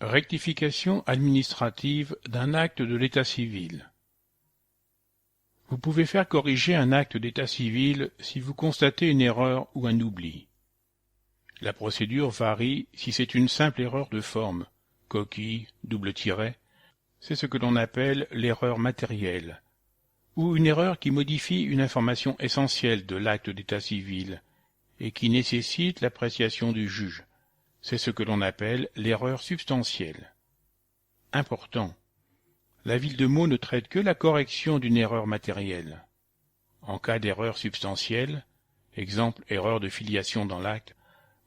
Rectification administrative d'un acte de l'état civil. Vous pouvez faire corriger un acte d'état civil si vous constatez une erreur ou un oubli. La procédure varie si c'est une simple erreur de forme, coquille, double tiret, c'est ce que l'on appelle l'erreur matérielle, ou une erreur qui modifie une information essentielle de l'acte d'état civil et qui nécessite l'appréciation du juge. C'est ce que l'on appelle l'erreur substantielle. Important. La ville de Meaux ne traite que la correction d'une erreur matérielle. En cas d'erreur substantielle, exemple erreur de filiation dans l'acte,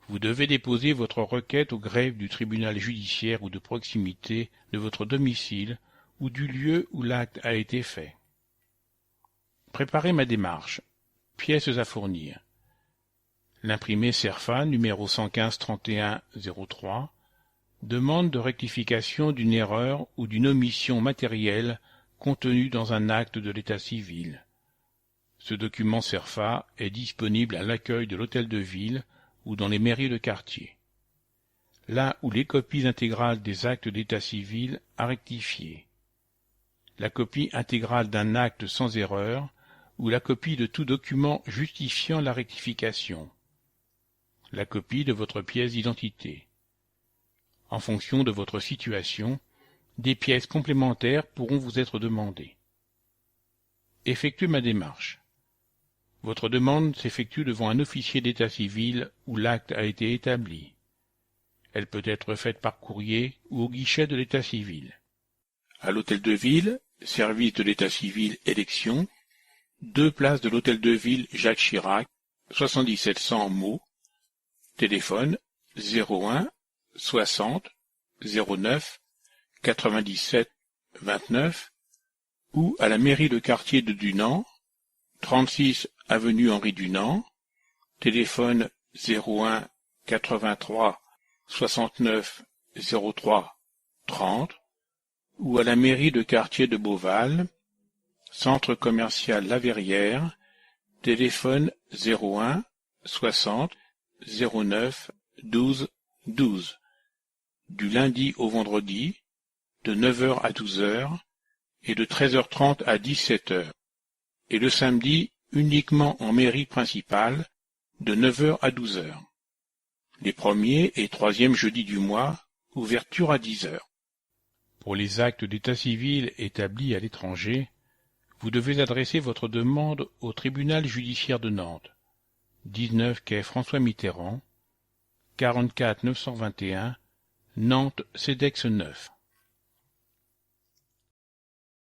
vous devez déposer votre requête au greffe du tribunal judiciaire ou de proximité de votre domicile ou du lieu où l'acte a été fait. Préparez ma démarche. Pièces à fournir. L'imprimé CERFA numéro 115-31-03 demande de rectification d'une erreur ou d'une omission matérielle contenue dans un acte de l'état civil. Ce document CERFA est disponible à l'accueil de l'hôtel de ville ou dans les mairies de quartier. Là où les copies intégrales des actes d'état civil à rectifier. La copie intégrale d'un acte sans erreur ou la copie de tout document justifiant la rectification. La copie de votre pièce d'identité. En fonction de votre situation, des pièces complémentaires pourront vous être demandées. Effectuez ma démarche. Votre demande s'effectue devant un officier d'état civil où l'acte a été établi. Elle peut être faite par courrier ou au guichet de l'état civil. À l'hôtel de ville, service de l'état civil élection, 2 places de l'hôtel de ville Jacques Chirac, 7700 Meaux, téléphone 01 60 09 97 29 ou à la mairie de quartier de Dunant, 36 avenue Henri Dunant, téléphone 01 83 69 03 30 ou à la mairie de quartier de Beauval, centre commercial La Verrière, téléphone 01 60 09 12 12, du lundi au vendredi, de 9h à 12h et de 13h30 à 17h, et le samedi uniquement en mairie principale, de 9h à 12h. Les premiers et troisièmes jeudis du mois, ouverture à 10h. Pour les actes d'état civil établis à l'étranger, vous devez adresser votre demande au tribunal judiciaire de Nantes, 19 quai François Mitterrand, 44 921, Nantes CEDEX 9.